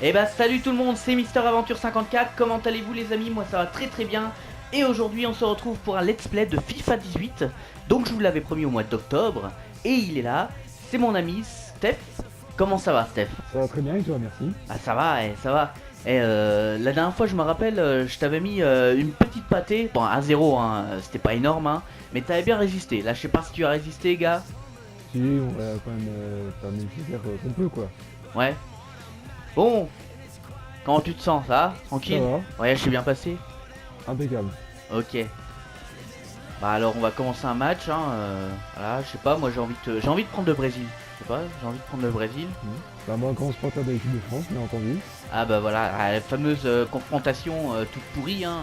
Et bah salut tout le monde, c'est Mister Aventure 54, comment allez-vous les amis? Moi ça va très très bien. Et aujourd'hui on se retrouve pour un let's play de FIFA 18. Donc je vous l'avais promis au mois d'octobre. Et il est là, c'est mon ami Steph. Comment ça va Steph? Ça va très bien et toi, merci. Ah ça va, ça va. La dernière fois je me rappelle, je t'avais mis une petite pâtée. Bon à 0 hein, c'était pas énorme hein. Mais t'avais bien résisté, là je sais pas si tu as résisté gars. Si, on va quand même faire le nécessaire qu'on peut, quoi. Ouais. Bon, comment tu te sens, ça va? Tranquille? Ça va, Voyage s'est bien passé? impeccable. Ok. Bah alors on va commencer un match hein, voilà, je sais pas, moi j'ai envie de prendre le Brésil. Je sais pas, j'ai envie de prendre le Brésil. Bah, moi, grand supporter de l'équipe de France, bien entendu. Ah bah voilà, la fameuse confrontation toute pourrie hein,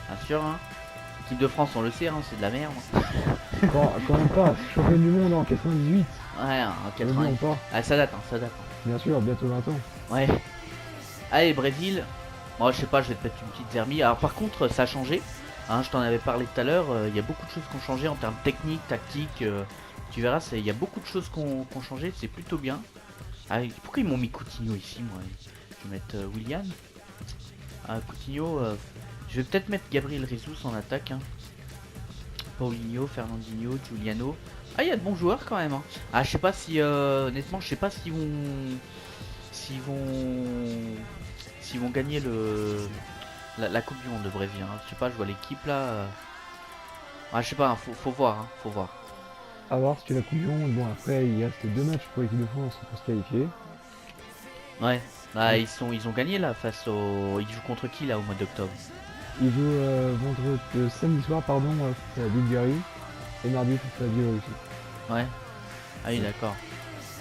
bien sûr hein. L'équipe de France on le sait hein, c'est de la merde. Quand on passe, champion du monde en 98, Ouais, en n'oublions 80. pas. Ah ça date hein, ça date. Bien sûr, bientôt 20 ans. Ouais. Allez Brésil. Moi je sais pas, je vais te mettre une petite zermie. Alors par contre ça a changé. Hein, je t'en avais parlé tout à l'heure, il y a beaucoup de choses qui ont changé en termes techniques, tactiques. Tu verras, il y a beaucoup de choses qui ont changé, c'est plutôt bien. Ah, pourquoi ils m'ont mis Coutinho ici moi? Je vais mettre Willian. Ah Coutinho, je vais peut-être mettre Gabriel Jesus en attaque. Hein. Paulinho, Fernandinho, Giuliano. Ah il y a de bons joueurs quand même. Hein. Ah je sais pas si honnêtement je sais pas s'ils vont gagner la Coupe du Monde de Brésil. Hein. Je sais pas, je vois l'équipe là. Ah je sais pas, hein, faut voir, hein, faut voir. À voir si tu la Coupe du Monde. Bon, après, il reste 2 matchs pour l'équipe de France pour se qualifier. Ouais, bah ils ont gagné là face au. Ils jouent contre qui là au mois d'octobre? Ils jouent samedi soir, pardon, face à la Bulgarie. Et mardi face à la Biélorussie. Ouais. Ah oui d'accord.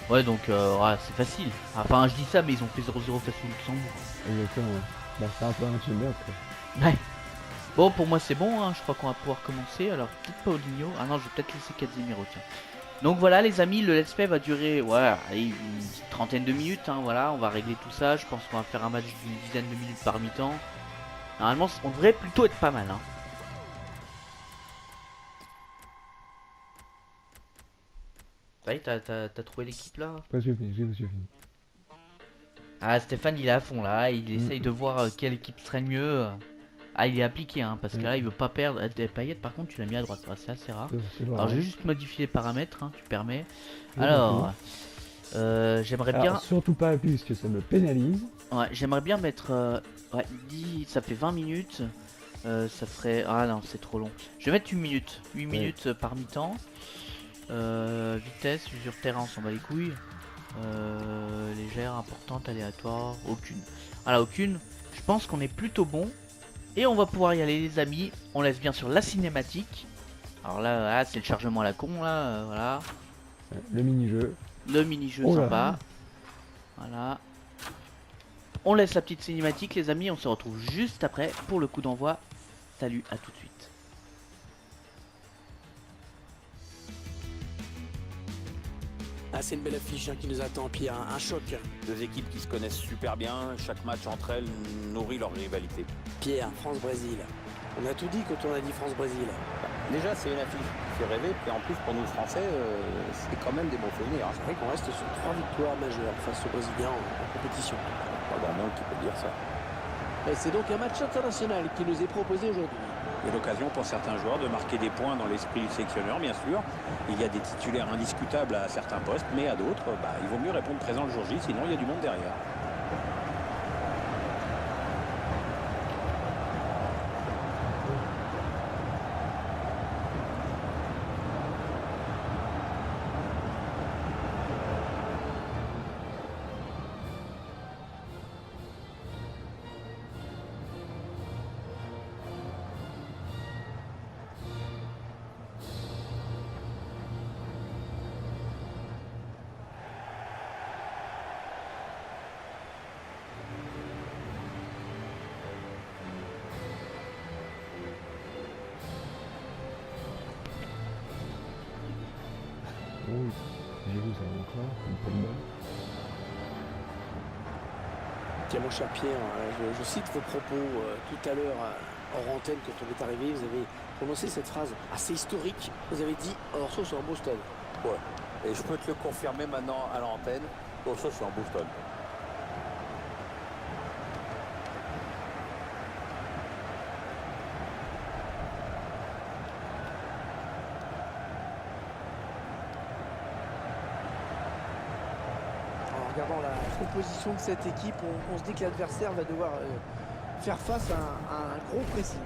Ouais donc ouais, c'est facile. Enfin je dis ça mais ils ont fait 0-0 face au Luxembourg. Exactement, ouais. Bah, c'est un peu un match de merde, quoi. Ouais. Bon pour moi c'est bon, hein. Je crois qu'on va pouvoir commencer. Alors peut-être Paulinho. Ah non je vais peut-être laisser Casemiro tiens. Donc voilà les amis, le let's play va durer allez, une petite trentaine de minutes, hein, voilà, on va régler tout ça, je pense qu'on va faire un match d'une dizaine de minutes par mi-temps. Normalement on devrait plutôt être pas mal. Hein. Ça y est, t'as trouvé l'équipe là? Presque fini, j'ai presque fini. Ah Stéphane il est à fond là, il essaye de voir quelle équipe serait le mieux. Ah il est appliqué hein, parce que là il veut pas perdre. Payet par contre tu l'as mis à droite, c'est assez rare. Alors je vais juste modifier les paramètres, hein, tu permets. Alors... j'aimerais bien. Surtout pas appuyer parce que ça me pénalise. Ouais, j'aimerais bien mettre. Ouais, 10, ça fait 20 minutes. Ça ferait. Ah non, c'est trop long. Je vais mettre 8 minutes. 8 minutes par mi-temps. Vitesse, usure terrain, on s'en bat les couilles. Légère, importante, aléatoire. Aucune. Voilà, aucune. Je pense qu'on est plutôt bon. Et on va pouvoir y aller, les amis. On laisse bien sûr la cinématique. Alors là, c'est le chargement à la con, là. Voilà. Le mini-jeu. Le mini-jeu sympa. Voilà. On laisse la petite cinématique les amis, on se retrouve juste après pour le coup d'envoi. Salut, à tout de suite. Ah, c'est une belle affiche hein, qui nous attend, puis un choc. Deux équipes qui se connaissent super bien, chaque match entre elles nourrit leur rivalité. Pierre, France-Brésil. On a tout dit quand on a dit France-Brésil. Déjà c'est une affiche qui fait rêver, et en plus pour nous Français, c'est quand même des bons souvenirs. C'est vrai qu'on reste sur 3 victoires majeures face aux Brésiliens en compétition. Pas grand monde qui peut dire ça. Et c'est donc un match international qui nous est proposé aujourd'hui. Et l'occasion pour certains joueurs de marquer des points dans l'esprit du sélectionneur, bien sûr. Il y a des titulaires indiscutables à certains postes, mais à d'autres, il vaut mieux répondre présent le jour J, sinon il y a du monde derrière. Oui, j'ai vu ça encore, une bonne balle. Tiens mon cher Pierre, je cite vos propos tout à l'heure hors antenne quand on est arrivé. Vous avez prononcé cette phrase assez historique. Vous avez dit Orso c'est en Boston. Ouais, et je peux te le confirmer maintenant à l'antenne, Orso c'est en Boston. regardant la composition de cette équipe, on se dit que l'adversaire va devoir faire face à un gros pressing.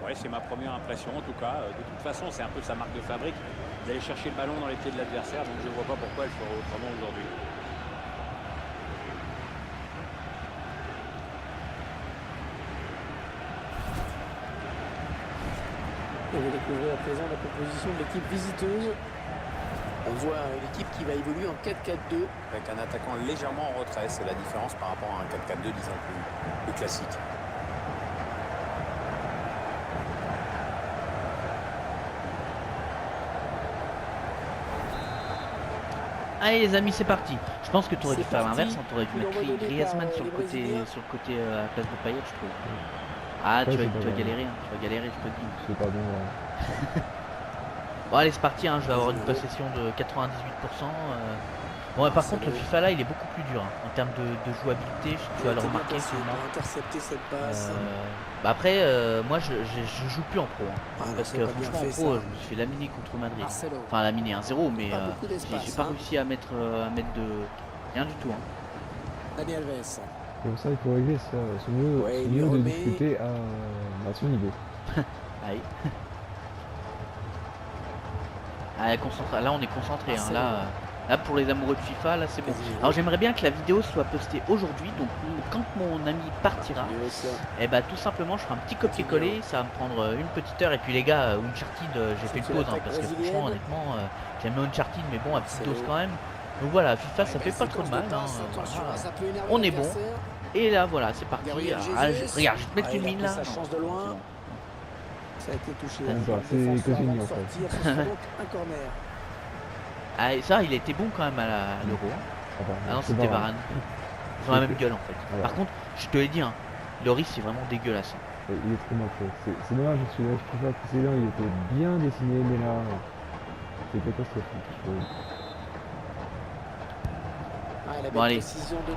Ouais, c'est ma première impression en tout cas. De toute façon, c'est un peu sa marque de fabrique d'aller chercher le ballon dans les pieds de l'adversaire, donc je ne vois pas pourquoi elle ferait autrement aujourd'hui. On va découvrir à présent la composition de l'équipe visiteuse. On voit une équipe qui va évoluer en 4-4-2. Avec un attaquant légèrement en retrait, c'est la différence par rapport à un 4-4-2, disons, plus classique. Allez les amis, c'est parti. Je pense que tu aurais dû C'est faire parti. l'inverse, hein, tu aurais dû Coup mettre d'envoi donné Griezmann par sur le les côté, Brésiliens. à la place de Payet, je trouve. Ah, Ouais, tu c'est vas, pas tu vas bon. galérer, hein, tu vas galérer, je te le dis. C'est pas bon. Ouais. Bon allez, c'est parti, hein, je vais avoir une possession de 98%. Bon, par contre, le FIFA là, il est beaucoup plus dur hein, en termes de jouabilité. Tu vas le remarquer sûrement. Intercepter cette passe. Bah après, moi, je joue plus en pro. Hein, Ah, non, parce c'est que pas bien franchement, en fait, pro, ça. je me suis fait laminer contre Madrid. Marcelo. Enfin, laminer 1-0, mais Pas beaucoup d'espace, j'ai pas hein. réussi à mettre de rien du tout. Hein. Dani Alves. Et pour ça, il faut régler son niveau, Ouais, son il lui niveau de remet. difficulté à son niveau. Allez. Ah, là, on est concentré. Hein. Là, pour les amoureux de FIFA, là, c'est bon. Alors, j'aimerais bien que la vidéo soit postée aujourd'hui. Donc, quand mon ami partira, et bah, tout simplement, je ferai un petit copier-coller. Ça va me prendre une petite heure. Et puis, les gars, Uncharted, j'ai fait une pause. Hein, parce que franchement, honnêtement, j'aime bien Uncharted, mais bon, à petite dose quand même. Donc, voilà, FIFA, ça fait pas trop de mal. Hein, voilà. On est bon. Et là, voilà, c'est parti. Gabriel Ah, Jesus. regarde, je vais te mettre Ah, une il a mine pris là. sa Non, chance de loin. c'est bon. Ça a été touché. D'accord, c'est Le défenseur Coutinho, avant de en fait. sortir, ce sera donc un corner. Ah, et ça, il a été bon quand même à l'Euro. Hein. Ah, pardon, Ah non, c'est c'était pas Varane. Ils ont la même gueule en fait. Voilà. Par contre, je te l'ai dit, hein, Loris c'est vraiment dégueulasse. Hein. grave. Il est trop mal fait. C'est dommage parce que le FIFA précédent, il était bien dessiné, mais là, c'est catastrophique. je trouve. Ah, la Bon, belle allez. précision de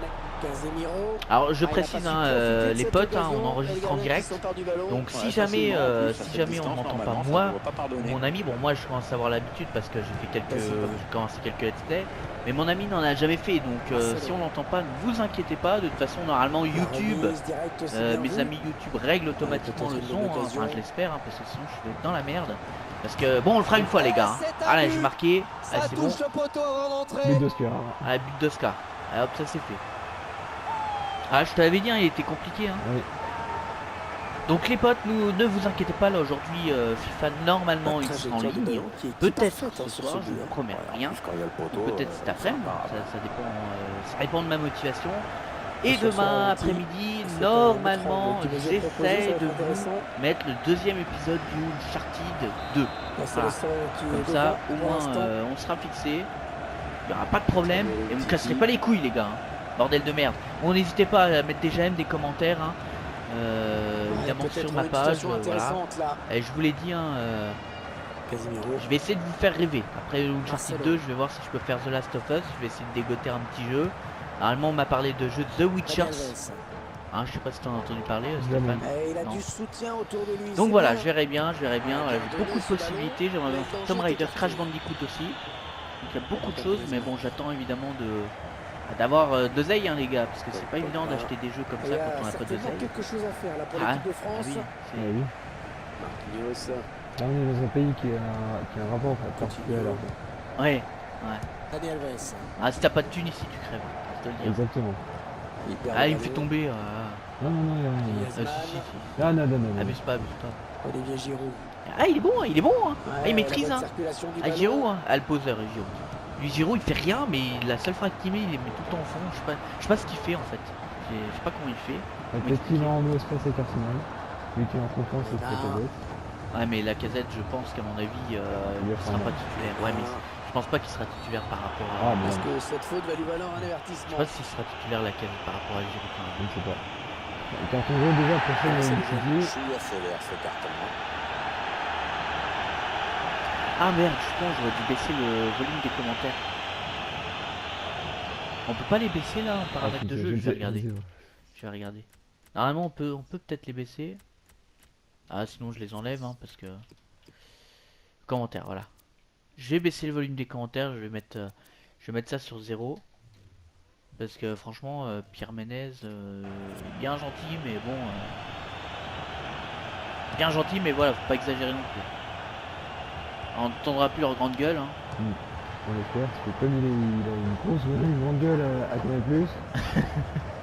Casemiro. Alors je Ah, il a précise, pas su hein, profiter de les cette potes, hein, occasion. on enregistre en Les gardiens qui direct. s'emparent du ballon. Donc si Ouais, jamais, facilement, en plus, à si cette jamais on distance, m'entend pas normalement, ça moi, ne doit pas pardonner. mon ami, bon moi je commence à avoir l'habitude parce que j'ai fait Vas-y, Paul. j'ai commencé quelques let's play, mais mon ami n'en a jamais fait, donc Marcelo. si on l'entend pas, ne vous inquiétez pas. De toute façon, normalement La YouTube, remise directe, c'est bien mes vu. amis YouTube règlent automatiquement peut-être le une son, bonne hein, occasion. enfin je l'espère, hein, parce que sinon je vais être dans la merde. Parce que bon, on le fera une fois les gars. Hein. C'est un Allez, but. j'ai marqué, Ça allez, c'est bon. touche le poteau avant d'entrer. But d'Oscar. Ah, but d'Oscar. Ah, hop, ça c'est fait. Ah, je te l'avais dit, hein, il était compliqué. Hein. Oui. Donc les potes, ne vous inquiétez pas, là aujourd'hui, FIFA, normalement, il sera en ligne. Peut-être ce soir, je ne vous promets rien. Peut-être cet après-midi, ça dépend de ma motivation. Et demain après-midi, normalement, j'essaie de vous mettre le deuxième épisode du Uncharted 2. Comme ça, au moins, on sera fixé. Il n'y aura pas de problème. Et vous ne casserez pas les couilles, les gars. Hein. Bordel de merde. Bon, n'hésitez pas à mettre des j'aime, des commentaires. Hein. Évidemment sur ma page. Voilà. Et je vous l'ai dit, hein, je vais essayer de vous faire rêver. Après Uncharted 2, je vais voir si je peux faire The Last of Us. Je vais essayer de dégoter un petit jeu. Normalement, on m'a parlé de jeu The Witchers. Hein, je sais pas si tu en as entendu parler, Stéphane. Il a Non. du soutien autour de lui. Donc c'est voilà, bien. je verrai bien. Voilà, j'ai beaucoup de possibilités. J'aimerais bien faire Tomb Raider, Crash Bandicoot aussi. Donc il y a beaucoup de choses, mais bon, j'attends évidemment d'avoir de l'oseille, hein, les gars, parce que c'est pas évident d'acheter des jeux comme Il ça y a quand on a pas certainement d'oseille. quelque chose à faire là pour Ah, l'équipe de France. oui, Ah c'est- oui. Marquinhos, Là, on est dans un pays qui a un rapport particulier à l'argent. Ouais. Dani Alves. Ah, si t'as pas de thune ici, tu crèves. Je te le dis. Exactement. Il perd Ah, le il me fait ballon. tomber. Non, non, non, il y a rien. Griezmann. Si. Ah, non, non, non. non. Abuse pas, abuse pas. Olivier Giroud. Ah, il est bon, hein, il est bon. Hein. Ah, il Ouais, maîtrise. la Hein. bonne circulation du Ah, ballon. Giroud, hein. Ah, le poseur, Giroud. Lui, Giroud, il fait rien, mais la seule phrase qu'il met, il les met tout le temps au fond. Je sais pas ce qu'il fait en fait. Je sais pas comment il fait. Peut-être qu'il a en mot espace avec Arsenal. Lui qui est en confiance avec Ah. Casette. Ouais, mais la casette, je pense qu'à mon avis, il sera pas titulaire. Ouais, mais je pense pas qu'il sera titulaire par rapport à. Ah, mais Est-ce non, que cette faute va lui valoir un Je sais avertissement? pas s'il sera titulaire la casette par rapport à Giroud. Quand je même. ne sais pas. Carton jaune déjà pour ça, c'est il le s'est dit. Je suis assez vert ce carton. Ah merde, je pense j'aurais dû baisser le volume des commentaires. On peut pas les baisser là en paramètres de jeu, je vais regarder. Je vais regarder. Normalement on peut peut-être les baisser. Ah sinon je les enlève hein, parce que. Commentaires, voilà. Je vais baisser le volume des commentaires, je vais mettre ça sur 0. Parce que franchement, Pierre Ménez, bien gentil, mais bon. Bien gentil, mais voilà, faut pas exagérer non plus. On n'entendra plus leur grande gueule. Hein. On l'espère, parce que comme il a une grosse une grande gueule à Canal+,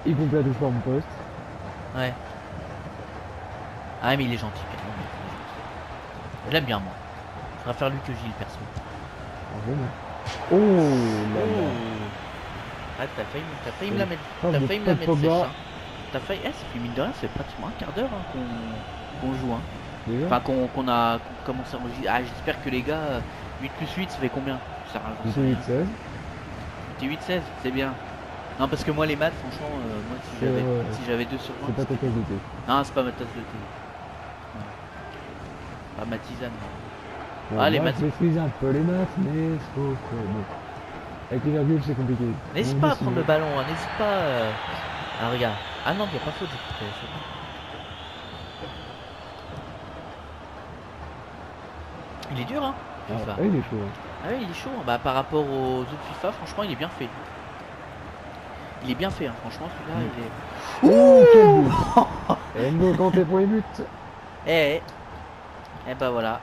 il complète toujours mon poste. Ouais. Ah, mais il est gentil, Pierre Ménez, il est gentil. Je l'aime bien, moi. Je préfère lui que Gilles, perso. Bravo, moi. Oh là là. Ah, t'as failli me la mettre. Oh, T'as mais failli me pas la de mettre Pogba. sèche. Hein. T'as failli. Eh, ça fait mine de rien, ça fait pratiquement un quart d'heure hein, qu'on joue. Hein. Déjà Enfin, qu'on a commencé à enregistrer. Ah, j'espère que les gars, 8 plus 8, ça fait combien? Ça rajoute. J'étais 8-16. T'es 8-16, c'est bien. Non, parce que moi, les maths, franchement, moi, si j'avais 2 sur 20. C'est pas ta tasse de thé. Non, c'est pas ma tasse de thé. Ouais. Pas ma tisane. Bon, Ah, les moi, maths. je maîtrise un peu les maths, mais bon. Avec les virgules, c'est compliqué. N'hésite Donc, pas à décidé. prendre le ballon, hein, n'hésite pas. Ah, regarde. Ah non, il a pas faute, c'est bon. Il est dur, hein, FIFA. Ah, il est chaud. Hein. Ah oui, il est chaud. Bah, par rapport aux autres FIFA, franchement, il est bien fait. Il est bien fait, hein. Franchement, celui-là, il est. Oh, quel but. N'Golo Kanté pour les buts. Eh bah voilà.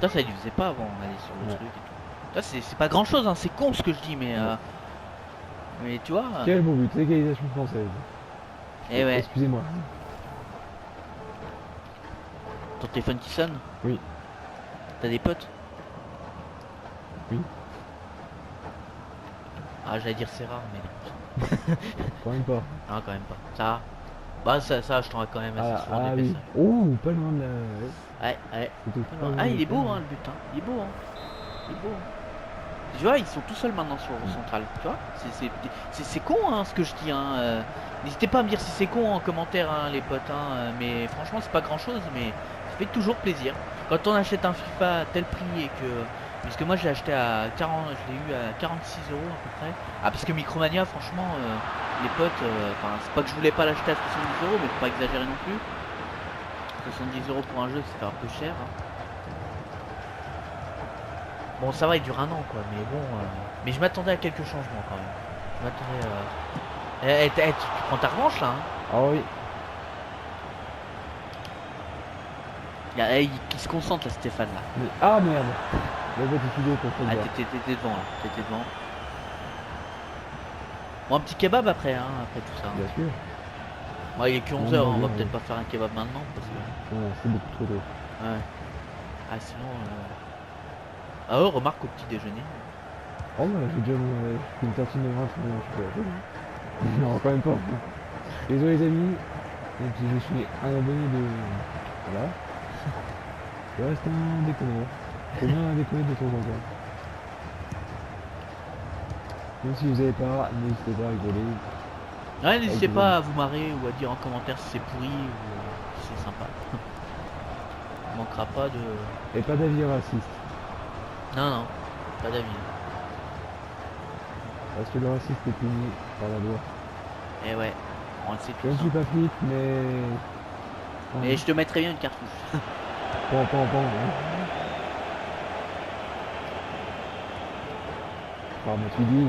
Ça, ça, il faisait pas avant d'aller sur le truc et tout. Ça, c'est pas grand chose, hein. C'est con ce que je dis, mais. Mais tu vois. Quel beau but, égalisation française. Eh ouais. Excusez-moi. Ton téléphone qui sonne? Oui. T'as des potes? Oui. Ah, j'allais dire c'est rare, mais. Quand même pas. Non, quand même pas. Ça. Bah, ça, je t'en ai quand même assez souvent des oui. messages. Oh, pas loin de la. Ouais. C'était pas loin Ah, de il est la- beau, hein, le but. Hein. Il est beau, hein. Il est beau. Tu vois, ils sont tout seuls maintenant sur le central. Tu vois, c'est con, hein, ce que je dis. Hein. N'hésitez pas à me dire si c'est con en commentaire, hein, les potes. Hein. Mais franchement, c'est pas grand chose, mais ça fait toujours plaisir. Quand on achète un FIFA à tel prix et que. Parce que moi, je l'ai acheté à 40, je l'ai eu à 46 € à peu près. Ah, parce que Micromania, franchement, les potes, enfin, c'est pas que je voulais pas l'acheter à 70 €, mais faut pas exagérer non plus. 70 € pour un jeu, c'est un peu cher. Hein. Bon, ça va, il dure un an, quoi, mais bon. Mais je m'attendais à quelques changements quand même. Je m'attendais. Tu prends ta revanche là, hein. Ah oui. Il se concentre là, Stéphane là. Mais... Ah merde. La bête est filée pour Ah, Pogba. t'étais devant là, t'étais devant. Bon, un petit kebab après, hein, après tout ça. Bien sûr. Bon, il est que 11 h, on va peut-être pas faire un kebab maintenant parce que. Non, c'est beaucoup trop tôt. Ouais. Ah, sinon. Ah, oh, remarque au petit déjeuner. Oh, bah, j'ai déjà une tartine de grain, je peux Non, quand même pas. Désolé les amis. Et puis je suis un abonné de. Voilà. Je reste un déconneur. Faut bien déconner de temps en temps. Même si vous avez pas, n'hésitez pas à rigoler. Ouais, n'hésitez Avec pas à vous marrer ou à dire en commentaire si c'est pourri ou si c'est sympa. On manquera pas de. Et pas d'avis raciste. Non, pas d'avis. Parce que le racisme est puni par la loi. Eh ouais, on le sait Je tous. ne suis Hein. pas flic, mais. Et je te mettrai bien une cartouche. Pan. Hein. Pardon, tu dis.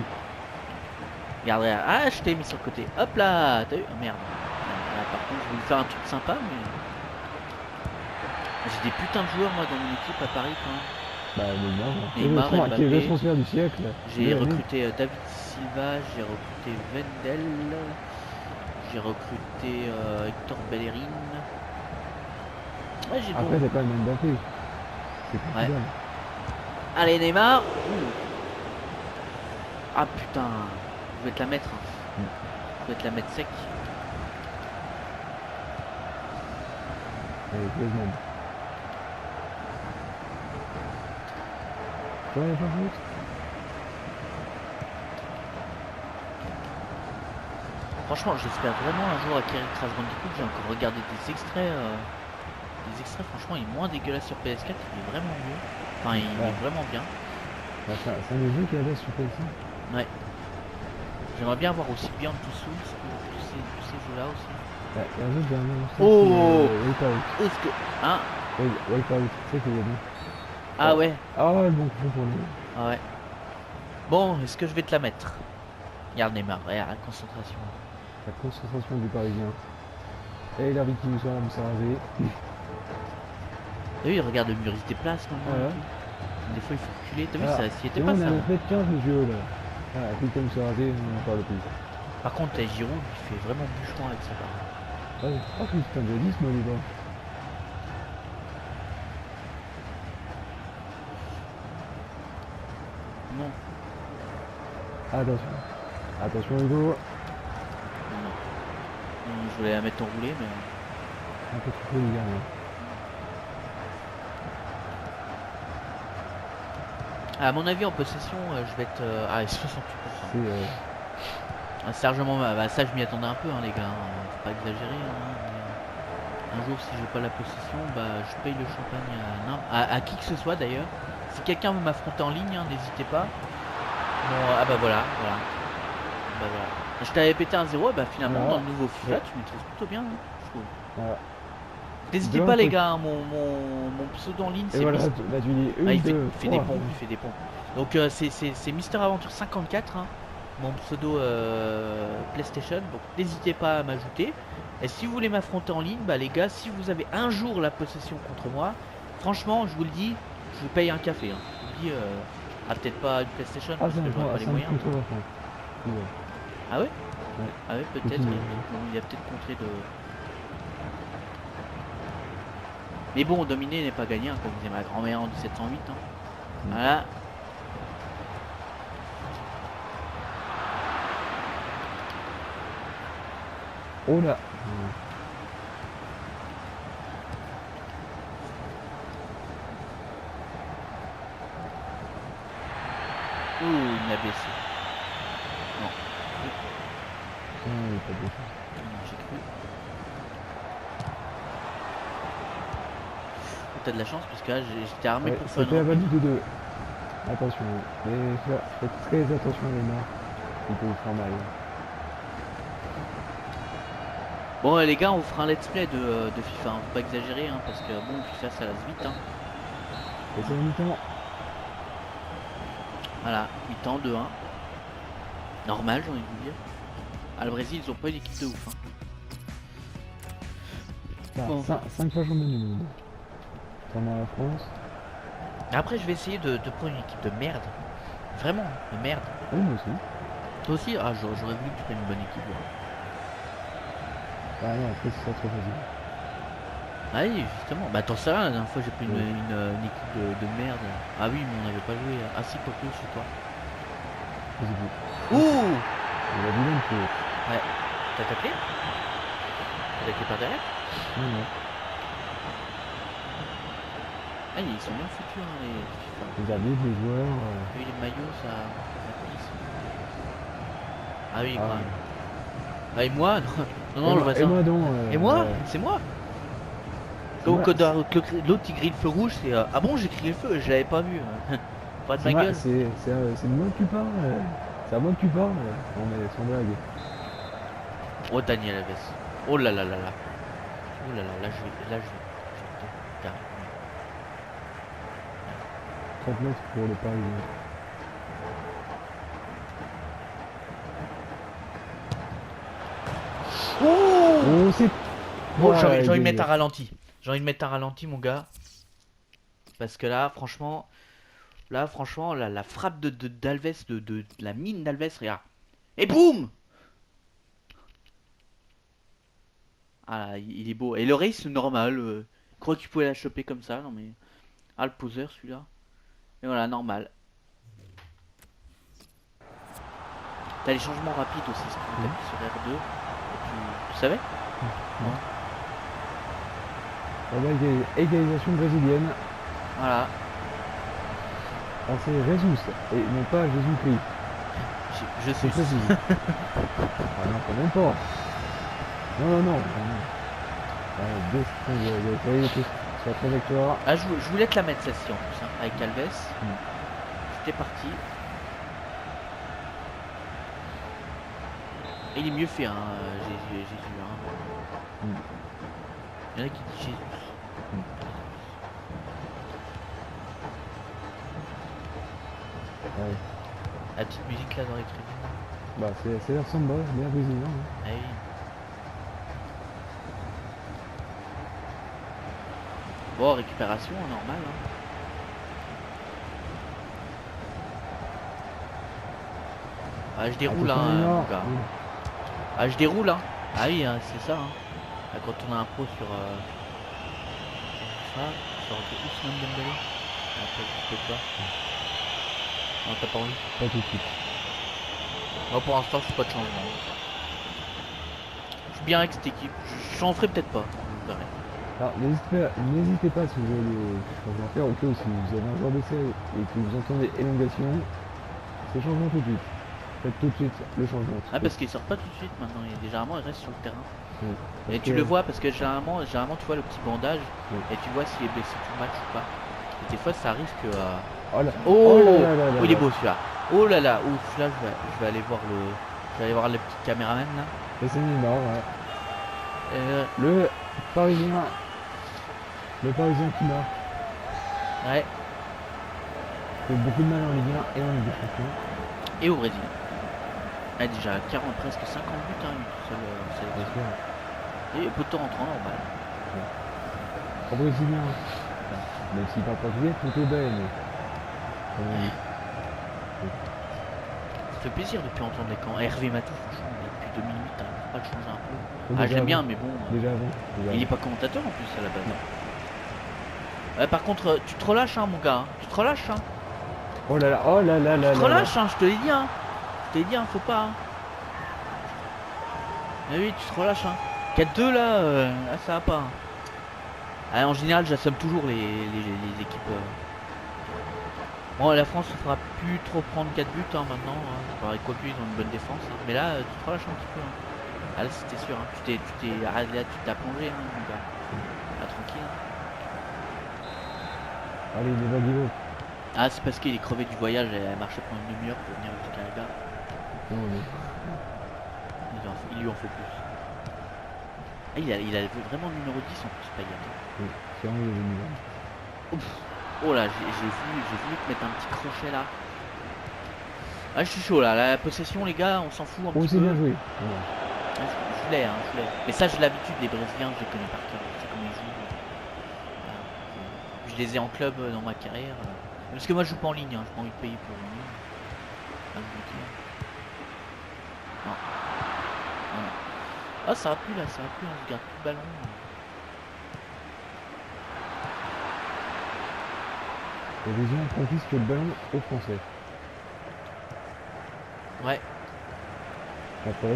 Regarde, regarde. Ah, je t'ai mis sur le côté. Hop là, t'as vu? Oh, merde. Là, par contre, je voulais faire un truc sympa, mais. J'ai des putains de joueurs, moi, dans mon équipe à Paris, quand même. Bah, Neymar. Neymar, Qui est le Mbappé. transfert du siècle. J'ai de l'année. recruté David Silva, j'ai recruté Wendel, j'ai recruté Hector Bellerin. Ouais, j'ai Après, bon. t'as quand même Mbappé. C'est considérable. Allez, Neymar. Ouh. Ah putain, je vais te la mettre. Hein. Je vais te la mettre sec. Allez, Griezmann. Ouais, pas faute. Franchement, j'espère vraiment un jour acquérir Crash Bandicoot. J'ai encore regardé des extraits. Franchement, il est moins dégueulasse sur PS4. Il est vraiment mieux. Enfin, il est vraiment bien. Bah, c'est un des jeux qui est à l'aise sur PS5. Ouais. J'aimerais bien voir aussi Beyond Two Souls que tous ces jeux-là aussi. Bah, il y a un jeu de dernier instant, Oh c'est Wipeout. Est-ce que. Hein? Wipeout, tu sais qu'il y a deux. Ah ouais. Ah ouais, bon coup pour nous. Ah ouais. Bon, est-ce que je vais te la mettre? Regarde Neymar, regarde la concentration. La concentration du Parisien. Et l'arbitre qui nous sort la mousse à raser. T'as vu, regarde le mur, il se déplace maintenant. Voilà. et tout. Des fois, il faut reculer. T'as vu, Voilà. ça s'y était Et pas on ça. a fait 15 monsieur là. Voilà, puis comme ça rasé, on n'en parle plus. Par contre, t'as Giroud, il fait vraiment bûcheron avec sa barre. Ouais, oh putain de 10 moi les gars. Non, Attention. Attention Hugo. non. Je voulais la mettre enroulée, mais. Un peu trop les gars. À mon avis, en possession, je vais être à 68%. C'est C'est largement. Bah, ça, je m'y attendais un peu, hein, les gars. Faut pas exagérer. Hein, mais, un jour, si j'ai pas la possession, bah, je paye le champagne à qui que ce soit d'ailleurs. Si quelqu'un veut m'affronter en ligne, hein, n'hésitez pas. Bon, ah bah voilà. Bah, voilà. Je t'avais pété un 0, bah finalement, Voilà. dans le nouveau FIFA, Ouais. tu maîtrises plutôt bien, hein, je trouve. voilà. N'hésitez Deux, pas, les un peu. gars. Hein, mon pseudo en ligne, Et c'est voilà, Mister- là tu dis Ah, une, il fait, deux, il fait des trois. pompes, il fait des pompes. Donc c'est Mister Aventure 54, hein, mon pseudo PlayStation. Donc n'hésitez pas à m'ajouter. Et si vous voulez m'affronter en ligne, bah les gars, si vous avez un jour la possession contre moi, franchement, je vous le dis, je vous paye un café. Hein. Je vous le dis, peut-être pas une PlayStation Ah parce c'est que un j'aurais point, pas les c'est un moyens. contre la fin. Ouais. Ah ouais? Ouais. Ah ouais, peut-être. Continue. Bon, il y a peut-être contré de. Mais bon, dominer n'est pas gagné, hein, comme disait ma grand-mère en 1708. Hein. Voilà. Oh là. Ouh, il m'a blessé. Non, Ah, il est pas blessé. j'ai cru. T'as de la chance parce que là j'étais armé Ouais, pour faire c'était la une valide de 2. Attention. Mais faites très attention les mains. Il peut vous faire mal. Bon les gars, on vous fera un let's play de FIFA, hein. Faut pas exagérer hein, parce que bon FIFA ça lasse vite hein. Et c'est mi-temps. Voilà, 8 ans, 2-1. Normal j'ai envie de vous dire. Ah le Brésil ils ont pas une équipe de ouf hein. Bon. 5 fois champion du monde. Pendant la France. Après je vais essayer de prendre une équipe de merde. Vraiment, de merde. Oui, moi aussi. Toi aussi? Ah j'aurais voulu que tu prennes une bonne équipe. Ouais. Ah non, après c'est pas trop facile. Ah oui, justement. Bah t'en sais rien, la dernière fois j'ai pris Ouais. une équipe de merde. Ah oui, mais on n'avait pas joué. Ah si, quoi que chez toi. Vas-y, vous. Ouh! Il a dit même que. Ouais. T'as taclé? T'as taclé par derrière? Non, non. Ah, ils sont bien foutus, hein, les FIFA. Les arbitres, les joueurs. Oui, les maillots, ça pisse. Ah oui, Ah. quand même. Ah, et moi? Non, non, je vois ça. Et moi donc. Et moi? C'est moi? Donc, moi, l'autre il grille le feu rouge, c'est. Ah bon, j'ai crié le feu, je l'avais pas vu. Pas de ma gueule. C'est de moi que tu parles. C'est à moi que tu parles. Non mais sans blague. Oh, Daniel Alves. Oh là là là là. Oh là là, là je vais. Là je vais. Carrément. 30 mètres pour le Parisien. Oh, c'est. Bon, Ouais, j'ai envie de il mettre est- un ralenti. J'ai envie de mettre un ralenti, mon gars. Parce que là, franchement. Là, franchement, la frappe d'Alves, de la mine d'Alves, regarde. Et boum! Ah, là, il est beau. Et le race, normal. Je crois qu'il pouvait la choper comme ça. Non, mais. Ah, le poseur, celui-là. Et voilà, normal. T'as les changements rapides aussi, si tu veux taper sur R2. Tu savais? Ah bah, égalisation brésilienne. Voilà. Alors c'est Jesus et non pas Jésus-Christ. Je C'est suis. précis. Ah non, quand même pas. Non, non, non. Deux sur la trajectoire. Ah, je voulais te la mettre celle-ci en plus, hein, avec Alves. C'était parti. Et il est mieux fait, hein, Jésus. Hein. Mm. Il y en a qui disent Jésus. Ouais. La petite musique là dans les tribunes. Bah c'est la samba, l'air brésilien. Hein. Ah oui. Bon, récupération, normal. Hein. Ah, je déroule, Attention, hein, Neymar. mon gars. Oui. Ah, je déroule, hein. Ah oui, hein, c'est ça. Hein. Ah, quand on a un pro sur ça, sur Ousmane Dembélé. Ah, peut-être pas. Non, t'as pas envie. Pas tout de suite. Moi, pour l'instant, je fais pas de changement. Je suis bien avec cette équipe. Je changerai peut-être pas. Vous verrez. Alors n'hésitez pas si vous avez des changements à faire, au cas où si vous avez un joueur d'essai et que vous entendez élongation, c'est changement tout de suite. Faites tout de suite le changement. Ah, parce qu'il sort pas tout de suite maintenant. Généralement, il reste sur le terrain. Oui. Et Parce tu que- le vois parce que généralement tu vois le petit bandage Oui. et tu vois s'il est blessé tout le match ou pas. Et des fois, ça risque à. Oh là, Oh, là là là oh, il est là. beau celui-là. Oh là là, oh celui-là, je vais aller voir le petit caméraman là. Et c'est Neymar, ouais. Euh, Le Parisien qui marque. ouais. Fait beaucoup de mal en Ligue 1 et en Ligue des Champions. Et au Brésil. Ah, déjà 40, presque 50 buts hein, lui, tout seul. Bien sûr. Et peu de temps rentrant normal. En brésilien, même s'il parle portugais, plutôt belle. Mais... Comment on dit Ça fait plaisir depuis entendre les camps. Hervé Matou, franchement, depuis 2008, t'arrives pas à le changer un peu. Oh, Ah, déjà j'aime bien, avant. mais bon. Déjà avant. Déjà Il est avant. pas commentateur en plus à la base. Par contre, tu te relâches, hein, mon gars. Hein. Tu te relâches, hein. Oh là là, oh là là là Tu te là là. relâches, hein, je te l'ai dit, hein. Je te l'ai dit, hein, faut pas. Hein. Mais oui, tu te relâches, hein. 4-2 là, ça va pas. Hein. Ah, en général, j'assomme toujours les équipes. Bon, la France ne fera plus trop prendre 4 buts hein, maintenant. Hein. Pareil, quoi qu'ils ont une bonne défense. Hein. Mais là, tu te relâches un petit peu. Hein. Ah, là, c'était sûr. Hein. Ah, là, tu t'as plongé, hein, mon gars. Là, tranquille. Hein. Allez, les vagues. Ah, c'est parce qu'il est crevé du voyage et elle marchait pendant une demi-heure pour venir jusqu'à la gare. Non, mais... Il lui en faut plus. Ah, il a vraiment le numéro 10 en plus, Payet. Oui, c'est vraiment le numéro. Oh là, j'ai voulu te mettre un petit crochet là. Ah, je suis chaud là. La possession, les gars, on s'en fout un Oh, petit c'est peu. bien joué. Voilà. Ah, je l'ai, hein, je l'ai. Mais ça, j'ai l'habitude, les Brésiliens, je les connais par cœur. Je sais comment ils jouent. Voilà. Je les ai en club dans ma carrière. Parce que moi, je joue pas en ligne. Hein. J'ai pas envie de payer pour une ligne. Ah, je vous dis. Non. Non, non. Ah, ça va plus là, ça va plus. On se garde plus le ballon. Les Brésiliens confisquent le ballon aux Français. Ouais. Après,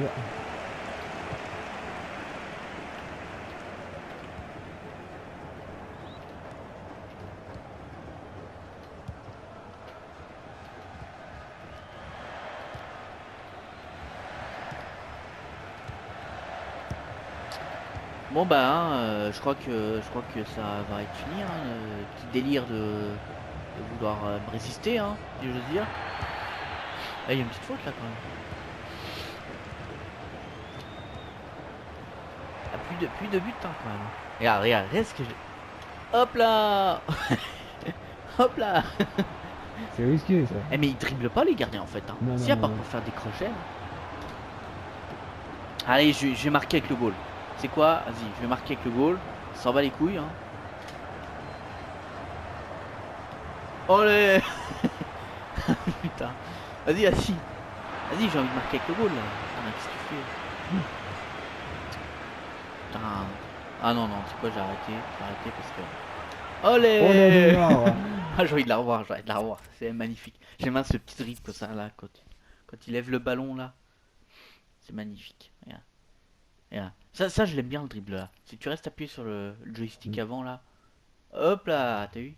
Bon bah hein, je crois que ça va être fini, hein, le petit délire de vouloir me résister, hein, si je veux dire. Ah, il y a une petite faute là quand même. Ah, plus de but hein, quand même. Regarde ce que j'ai. Hop là. Hop là. c'est risqué ça. Eh mais ils dribblent pas les gardiens en fait. Hein. Non, S'il non, y a pas non. pour faire des crochets. Hein. Allez, je vais marquer avec le goal. C'est quoi? Vas-y, je vais marquer avec le goal. Ça s'en bat les couilles. Hein. Allez. Putain. Vas-y, assis. Vas-y, j'ai envie de marquer avec le goal là. Putain, qu'est-ce que tu fais? Putain. Ah non, non, c'est quoi, j'ai arrêté parce que... Allez. Oh là là. Ah, j'ai envie de la revoir, c'est magnifique. J'aime bien ce petit dribble comme ça là, quand il lève le ballon là. C'est magnifique. Regarde. Regarde. Ça je l'aime bien le dribble là. Si tu restes appuyé sur le joystick avant là. Hop là, t'as vu?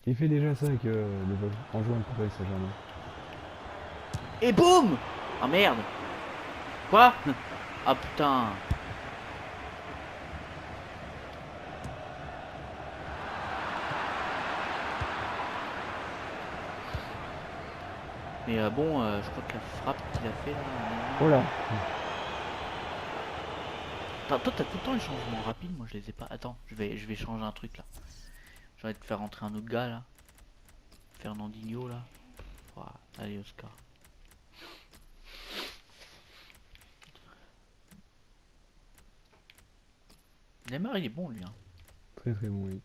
Il fait déjà ça avec en jouant pour Paris Saint-Germain. Et boum! Ah merde! Quoi? Ah putain! Mais bon, je crois que la frappe qu'il a fait là... Oh là. Attends, toi t'as tout le temps les changements rapides, moi je les ai pas. Attends, je vais changer un truc là. J'ai envie de faire rentrer un autre gars là. Fernandinho là. Voilà. Allez Oscar. Neymar, il est bon, lui. Hein. Très très bon, oui.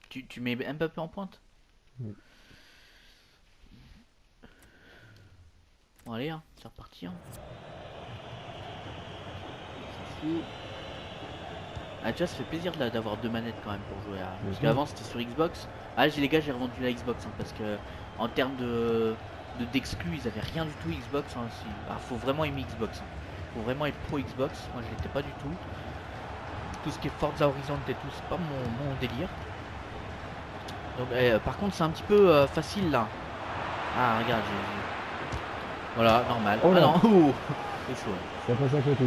Tu mets Mbappé en pointe? Oui. Bon, allez, hein, c'est reparti. Hein. C'est fou. Ah, tu vois, ça fait plaisir d'avoir deux manettes quand même pour jouer à. Parce sûr. qu'avant c'était sur Xbox. Ah, les gars, j'ai revendu la Xbox hein, parce que en termes d'exclus, ils avaient rien du tout Xbox. Hein, ah, faut vraiment aimer Xbox. Hein. Faut vraiment être pro Xbox. Moi, je l'étais pas du tout. Tout ce qui est Forza Horizon et tout, c'est pas mon délire. Donc, par contre, c'est un petit peu facile là. Ah, regarde, voilà, normal. Oh ah là. non, ouh, c'est chaud. Ça passe à côté.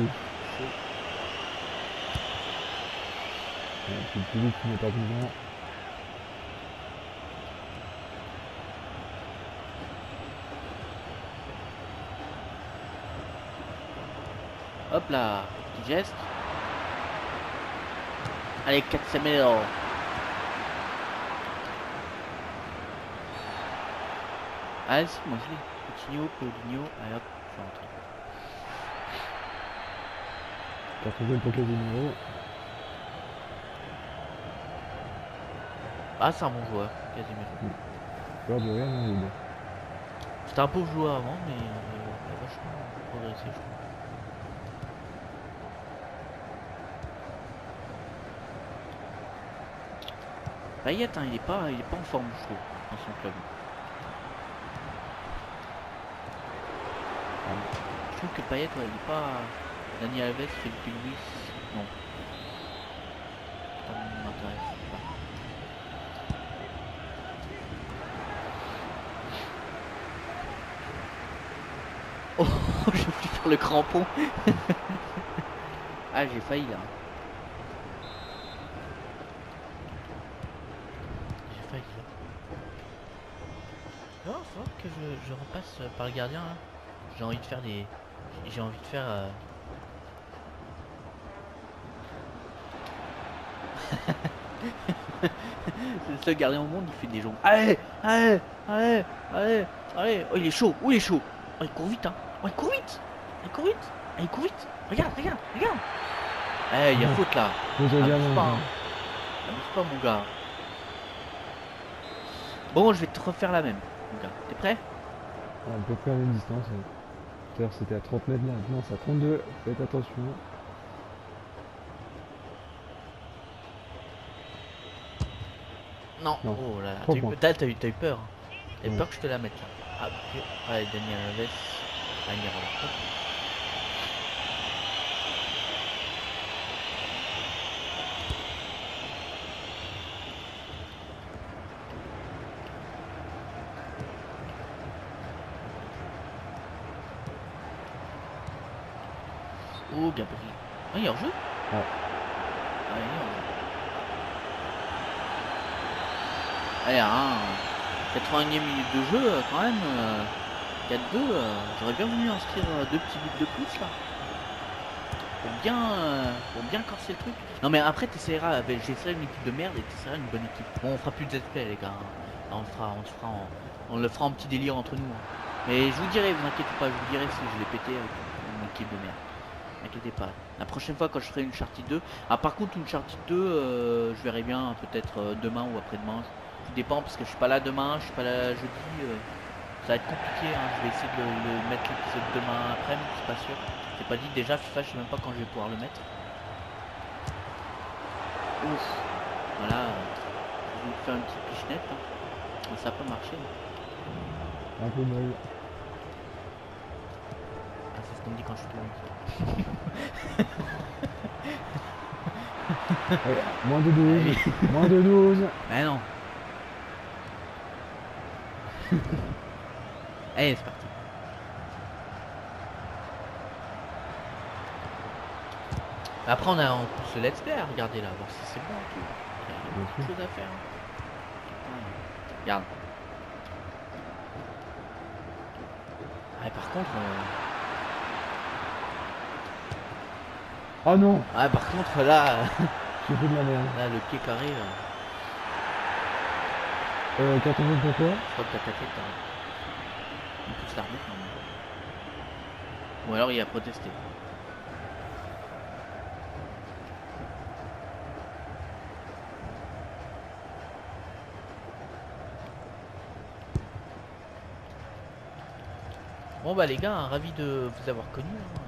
Chaud. Le public qui n'est pas content. Hop là, petit geste. Allez, 4 Casemiro. Allez, si, moi je l'ai. Coutinho, Paulinho, allez hop, je vais rentrer. 80 pour Casemiro. Ah, c'est un bon joueur, Casemiro. Joueur du Real Madrid. C'était un pauvre joueur avant, mais il a vachement progressé, je trouve. Payet, hein, il est pas en forme, je trouve, dans son club. Je trouve que Payet, ouais, il est pas. Dani Alves, Felipe Luis, non. Ça m'intéresse pas. Oh, j'ai pu faire le crampon. Ah, j'ai failli là. J'ai failli là. Non, faut voir que je repasse par le gardien là. J'ai envie de faire des. J'ai envie de faire. C'est le seul gardien au monde qui fait des jambes. Allez, allez, allez, allez, allez. Oh, il est chaud, oh, il est chaud. Oh, il court vite, hein. Oh, il court vite. Il court vite. Ah, il court vite. Regarde, regarde, regarde. Eh, il y a faute là. Faute au Abuse gardien. pas, hein. Abuse pas, mon gars. Bon, je vais te refaire la même, mon gars. T'es prêt? À peu près à la même distance. Tout à l'heure c'était à 30 mètres, là maintenant c'est à 32. Faites attention. Non. Non. Oh là là. Trop point. T'as eu peur. Hein. T'as eu Ouais. peur que je te la mette là. Ah, ok. Allez, Daniel Alves. Allez, hop. Oh, Gabriel. Ah, il est hors jeu? Ouais. Ah, il est hors jeu. Allez, hein. 81e minute de jeu, quand même. 4-2. J'aurais bien voulu inscrire 2 petits buts de plus là. Pour bien corser le truc. Non, mais après, j'essaierai une équipe de merde et t'essaieras une bonne équipe. Bon, on fera plus de ZP, les gars. Là, on le fera en petit délire entre nous. Hein. Mais je vous dirai, vous inquiétez pas, je vous dirai si je l'ai pété avec une équipe de merde. N'inquiétez pas. La prochaine fois quand je ferai une Uncharted 2. Ah par contre une Uncharted 2 je verrai bien peut-être demain ou après-demain. Tout dépend parce que je suis pas là demain, je suis pas là jeudi. Ça va être compliqué, hein. Je vais essayer de le mettre l'épisode demain après, mais c'est pas sûr. C'est pas dit déjà FIFA, je sais même pas quand je vais pouvoir le mettre. Ouf. Voilà. Je vais vous faire une petite pichenette. Hein. Mais ça peut marcher. Hein. Un peu molle. Ah, c'est ce qu'on me dit quand je suis tout. Ouais, moins de 12. Moins de 12. Mais non. Allez, c'est parti. Après, on peut se let's play, regardez là, voir si c'est bon et tout. Il y a beaucoup de choses à faire. Regarde. Ah, par contre. Oh non. Ah, par contre, là. J'ai fait de la merde. Là, le pied carré. Carton jaune pour toi. Je crois que ta tête, on peut se la remettre normalement. Ou alors il a protesté. Bon bah les gars, hein, ravi de vous avoir connu. Hein.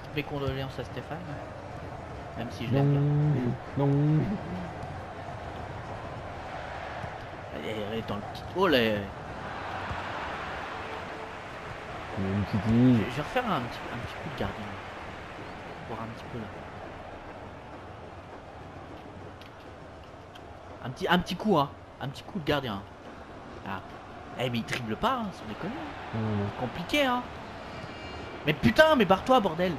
Toutes mes condoléances à Stéphane. Même si je l'aime bien. Non. Elle est dans le petit... Oh là. Une petite Je ligne. vais refaire un petit coup de gardien. Voir un petit peu là. Un petit coup, hein. Un petit coup de gardien. Ah. Eh mais il dribble pas, hein, sans déconner. Hein. Non. Compliqué, hein. Mais putain, mais barre-toi, bordel.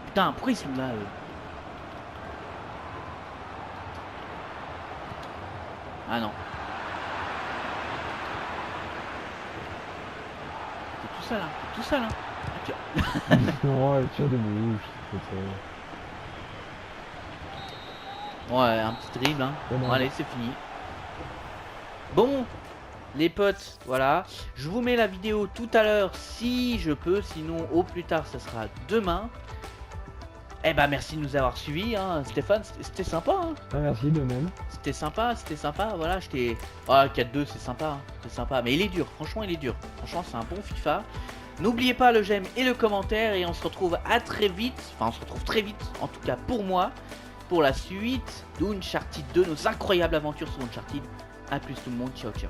Putain, pourquoi ils sont là, Ah non. T'es tout seul, hein. T'es tout seul, hein. Ah, tu- Non, le tir de bouche. C'est ça. Ouais, un petit dribble, hein. Ouais, non. Bon, allez, c'est fini. Bon, les potes, voilà. Je vous mets la vidéo tout à l'heure si je peux. Sinon, au plus tard, ça sera demain. Eh bah, merci de nous avoir suivis, hein. Stéphane, c'était sympa, hein. Ah, merci de même. C'était sympa. Voilà, j'étais. Ah, 4-2, c'est sympa, hein. C'est sympa. Mais il est dur, franchement, il est dur. Franchement, c'est un bon FIFA. N'oubliez pas le j'aime et le commentaire. Et on se retrouve à très vite. Enfin, on se retrouve très vite, en tout cas pour moi. Pour la suite d'Uncharted 2, nos incroyables aventures sur Uncharted. A plus tout le monde, ciao ciao.